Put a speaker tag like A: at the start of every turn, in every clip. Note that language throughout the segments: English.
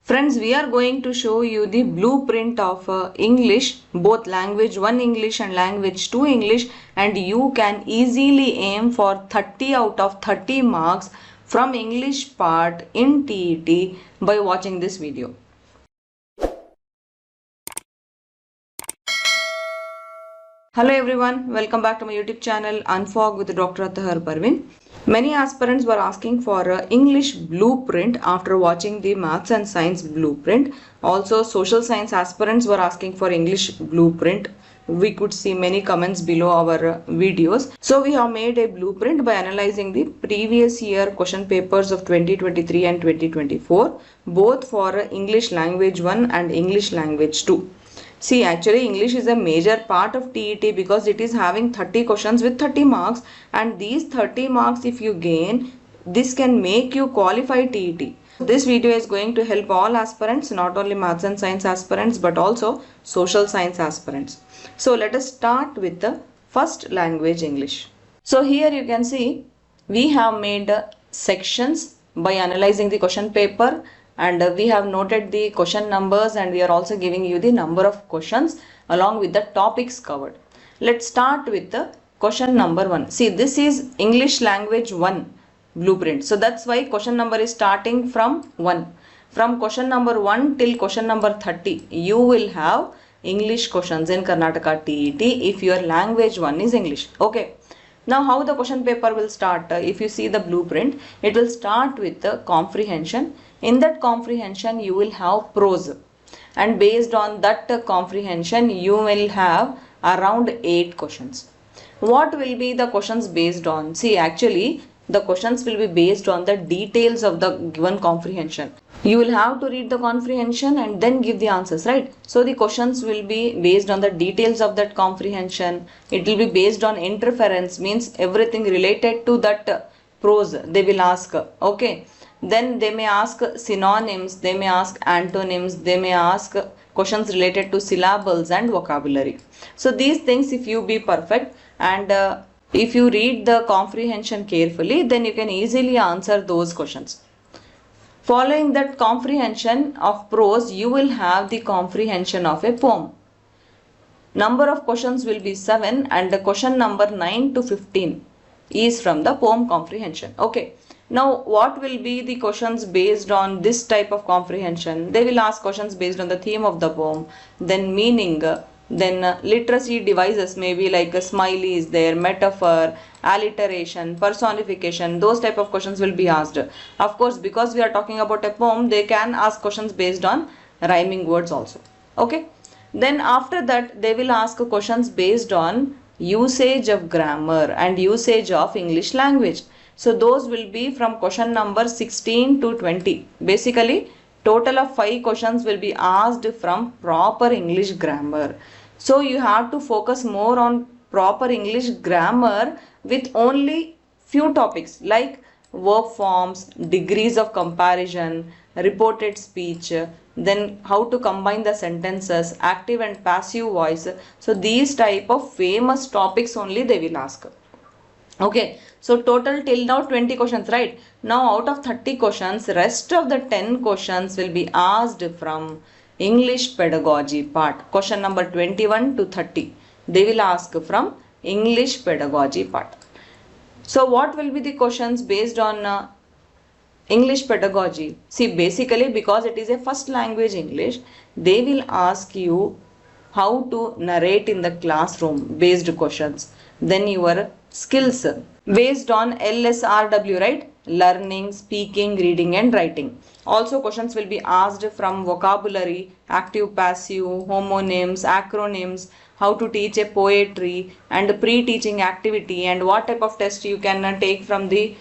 A: Friends, we are going to show you the blueprint of English, both language 1 English and language 2 English, and you can easily aim for 30 out of 30 marks from English part in TET by watching this video. Hello everyone, welcome back to my YouTube channel Unfog with Dr. Atahar Parvin. Many aspirants were asking for English blueprint after watching the maths and science blueprint. Also social science aspirants were asking for English blueprint. We could see many comments below our videos. So we have made a blueprint by analyzing the previous year question papers of 2023 and 2024, both for English language 1 and English language 2. See, actually English is a major part of TET because it is having 30 questions with 30 marks, and these 30 marks if you gain, this can make you qualify TET. This video is going to help all aspirants, not only maths and science aspirants but also social science aspirants. So let us start with the first language English. So here you can see we have made sections by analyzing the question paper, and we have noted the question numbers, and we are also giving you the number of questions along with the topics covered. Let's start with the question number 1. See, this is English language 1 blueprint. So that's why question number is starting from 1. From question number 1 till question number 30, you will have English questions in Karnataka TET if your language 1 is English. Okay. Now how the question paper will start? If you see the blueprint, it will start with the comprehension. In that comprehension you will have prose, and based on that comprehension you will have around 8 questions. What will be the questions based on? See, actually the questions will be based on the details of the given comprehension. You will have to read the comprehension and then give the answers, right? So the questions will be based on the details of that comprehension. It will be based on interference, means everything related to that prose they will ask. Okay. Then they may ask synonyms, they may ask antonyms, they may ask questions related to syllables and vocabulary. So these things, if you be perfect and if you read the comprehension carefully, then you can easily answer those questions. Following that comprehension of prose, you will have the comprehension of a poem. Number of questions will be 7, and the question number 9 to 15 is from the poem comprehension. Okay. Now what will be the questions based on this type of comprehension? They will ask questions based on the theme of the poem, then meaning, then literacy devices, maybe like a smiley is there, metaphor, alliteration, personification, those type of questions will be asked. Of course, because we are talking about a poem, they can ask questions based on rhyming words also. Okay. Then after that they will ask questions based on usage of grammar and usage of English language. So those will be from question number 16 to 20. Basically, total of 5 questions will be asked from proper English grammar. So you have to focus more on proper English grammar with only few topics like verb forms, degrees of comparison, reported speech, then how to combine the sentences, active and passive voice. So these type of famous topics only they will ask. Okay, so total till now 20 questions, right? Now out of 30 questions, rest of the 10 questions will be asked from English pedagogy part. Question number 21 to 30. They will ask from English pedagogy part. So what will be the questions based on English pedagogy? See, basically because it is a first language English, they will ask you how to narrate in the classroom based questions. Then your skills based on LSRW, right? Learning, speaking, reading and writing. Also questions will be asked from vocabulary, active, passive, homonyms, acronyms, how to teach a poetry and pre-teaching activity, and what type of test you can take from the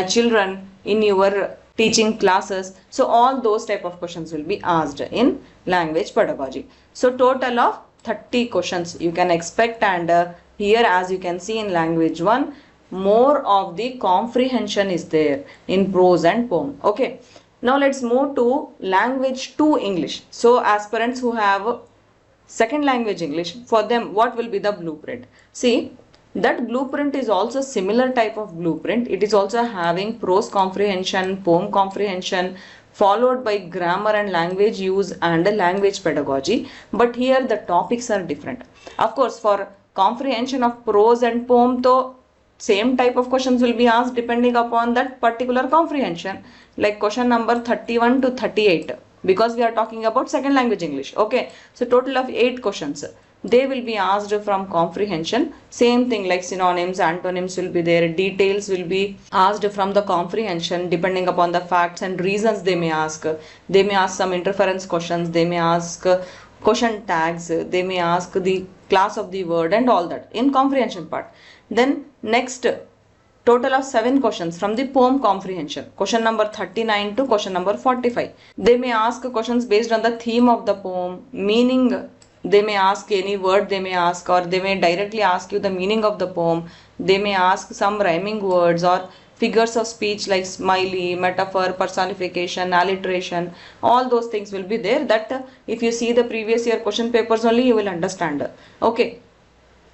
A: children in your teaching classes. So all those type of questions will be asked in language pedagogy. So total of 30 questions you can expect, and here as you can see in language 1, more of the comprehension is there in prose and poem. Okay. Now let's move to language 2 English. So aspirants who have second language English, for them what will be the blueprint? See, that blueprint is also similar type of blueprint. It is also having prose comprehension, poem comprehension, followed by grammar and language use and language pedagogy. But here the topics are different. Of course, for comprehension of prose and poem, though same type of questions will be asked depending upon that particular comprehension, like question number 31 to 38, because we are talking about second language English. Okay, so total of 8 questions. They will be asked from comprehension. Same thing like synonyms, antonyms will be there. Details will be asked from the comprehension depending upon the facts and reasons they may ask. They may ask some interference questions. They may ask question tags. They may ask the class of the word and all that in comprehension part. Then next, total of 7 questions from the poem comprehension. Question number 39 to question number 45. They may ask questions based on the theme of the poem, meaning. They may ask any word they may ask, or they may directly ask you the meaning of the poem. They may ask some rhyming words or figures of speech like smiley, metaphor, personification, alliteration. All those things will be there, that if you see the previous year question papers only, you will understand. Okay.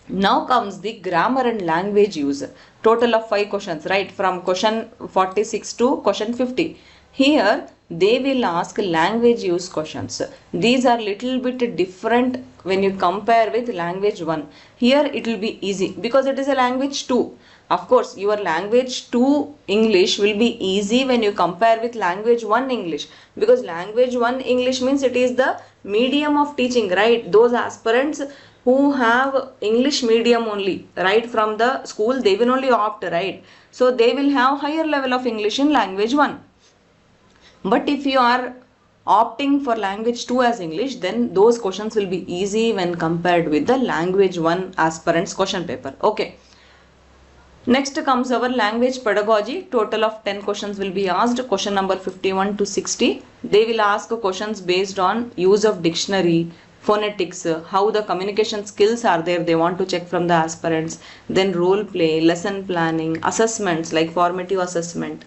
A: Now comes the grammar and language use. Total of 5 questions, right? From question 46 to question 50. Here they will ask language use questions. These are little bit different when you compare with language 1. Here it will be easy because it is a language 2. Of course, your language 2 English will be easy when you compare with language 1 English, because language 1 English means it is the medium of teaching, right? Those aspirants who have English medium only, right, from the school, they will only opt, right? So they will have higher level of English in language 1. But if you are opting for language 2 as English, then those questions will be easy when compared with the language 1 aspirants question paper. Okay. Next comes our language pedagogy. Total of 10 questions will be asked. Question number 51 to 60. They will ask questions based on use of dictionary, phonetics, how the communication skills are there, they want to check from the aspirants. Then role play, lesson planning, assessments like formative assessment.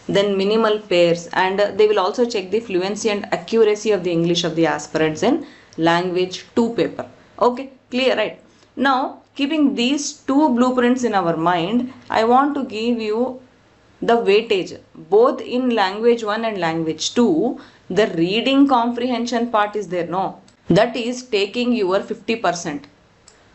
A: Then minimal pairs, and they will also check the fluency and accuracy of the English of the aspirants in language 2 paper. Okay, clear, right? Now, keeping these 2 blueprints in our mind, I want to give you the weightage both in language 1 and language 2. The reading comprehension part is there, no? That is taking your 50%,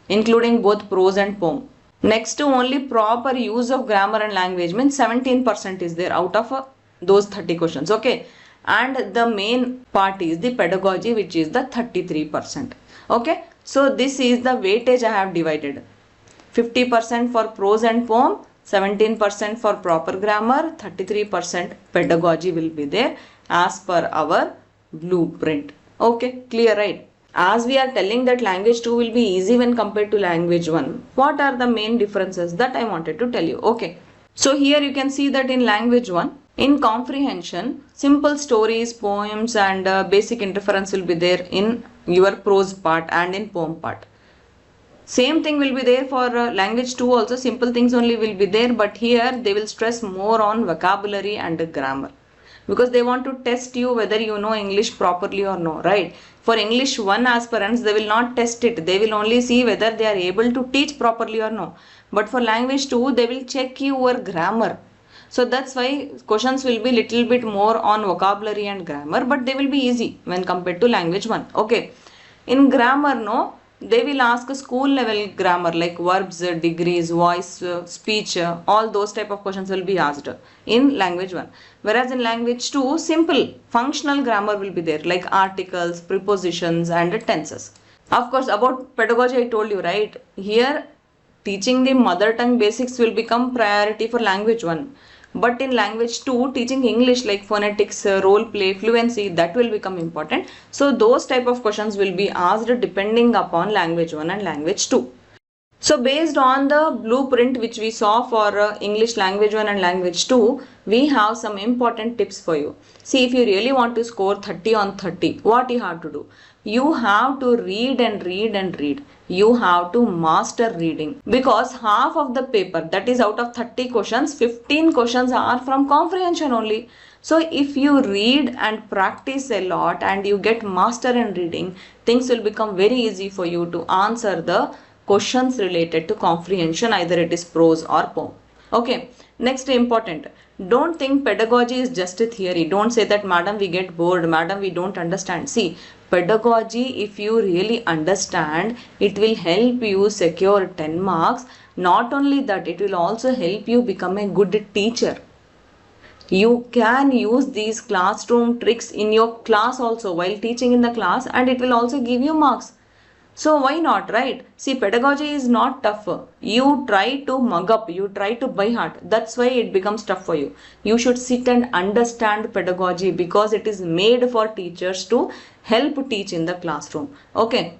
A: including both prose and poem. Next, only proper use of grammar and language means 17% is there out of those 30 questions. Okay. And the main part is the pedagogy, which is the 33%. Okay. So this is the weightage I have divided. 50% for prose and poem, 17% for proper grammar, 33% pedagogy will be there as per our blueprint. Okay. Clear, right? As we are telling that language 2 will be easy when compared to language 1, what are the main differences that I wanted to tell you? Okay. So here you can see that in language 1, in comprehension, simple stories, poems and basic interference will be there in your prose part and in poem part. Same thing will be there for language 2 also, simple things only will be there, but here they will stress more on vocabulary and grammar, because they want to test you whether you know English properly or no, right? For English 1 aspirants, they will not test it. They will only see whether they are able to teach properly or no. But for language 2, they will check your grammar. So that's why questions will be little bit more on vocabulary and grammar, but they will be easy when compared to language 1. Okay. In grammar, no, they will ask school level grammar like verbs, degrees, voice, speech, all those type of questions will be asked in language 1. Whereas in language 2, simple functional grammar will be there like articles, prepositions and tenses. Of course, about pedagogy I told you, right? Here teaching the mother tongue basics will become priority for language 1. But in language 2, teaching English like phonetics, role play, fluency, that will become important. So those type of questions will be asked depending upon language 1 and language 2. So based on the blueprint which we saw for English language 1 and language 2, we have some important tips for you. See, if you really want to score 30 on 30, what you have to do? You have to read and read and read. You have to master reading, because half of the paper, that is out of 30 questions, 15 questions are from comprehension only. So if you read and practice a lot and you get master in reading, things will become very easy for you to answer the questions related to comprehension, either it is prose or poem. Okay. Next important, don't think pedagogy is just a theory. Don't say that madam we get bored, madam we don't understand. See, pedagogy, if you really understand, it will help you secure 10 marks. Not only that, it will also help you become a good teacher. You can use these classroom tricks in your class also while teaching in the class, and it will also give you marks. So why not, right? See, pedagogy is not tough. You try to mug up, you try to by heart. That's why it becomes tough for you. You should sit and understand pedagogy because it is made for teachers to help teach in the classroom. Okay.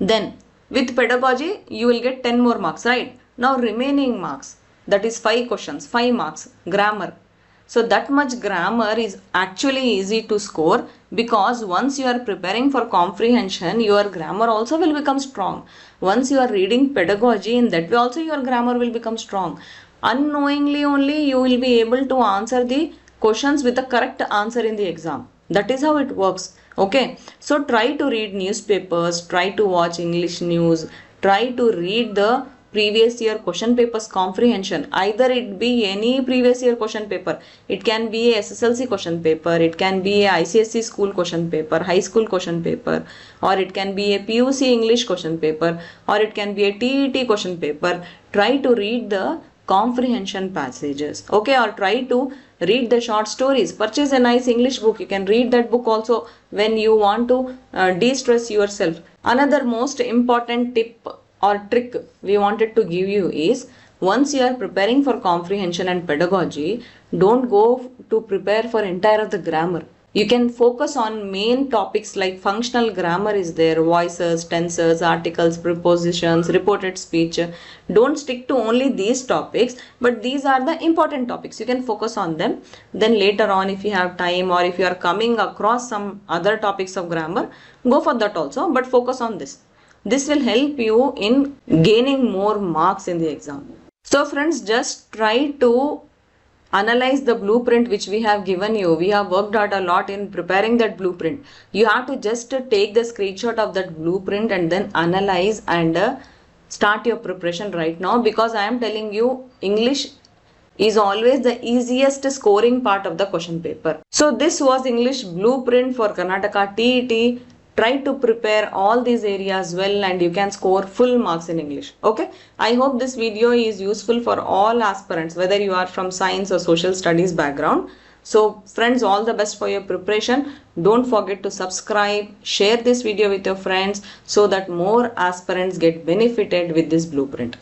A: Then with pedagogy, you will get 10 more marks, right? Now remaining marks, that is 5 questions, 5 marks, grammar. So that much grammar is actually easy to score because once you are preparing for comprehension, your grammar also will become strong. Once you are reading pedagogy, in that way also your grammar will become strong. Unknowingly only you will be able to answer the questions with the correct answer in the exam. That is how it works. Okay, so try to read newspapers, try to watch English news, try to read the previous year question papers comprehension. Either it be any previous year question paper, it can be a SSLC question paper, it can be a ICSE school question paper, high school question paper, or it can be a PUC English question paper, or it can be a TET question paper. Try to read the comprehension passages, okay, or try to read the short stories. Purchase a nice English book. You can read that book also when you want to de-stress yourself. Another most important tip or trick we wanted to give you is, once you are preparing for comprehension and pedagogy, don't go to prepare for entire of the grammar. You can focus on main topics like functional grammar is there, voices, tenses, articles, prepositions, reported speech. Don't stick to only these topics, but these are the important topics. You can focus on them. Then later on, if you have time or if you are coming across some other topics of grammar, go for that also, but focus on this. This will help you in gaining more marks in the exam. So friends, just try to analyze the blueprint which we have given you. We have worked out a lot in preparing that blueprint. You have to just take the screenshot of that blueprint and then analyze and start your preparation right now, because I am telling you, English is always the easiest scoring part of the question paper. So this was English blueprint for Karnataka TET. Try to prepare all these areas well and you can score full marks in English. Okay. I hope this video is useful for all aspirants, whether you are from science or social studies background. So friends, all the best for your preparation. Don't forget to subscribe, share this video with your friends so that more aspirants get benefited with this blueprint.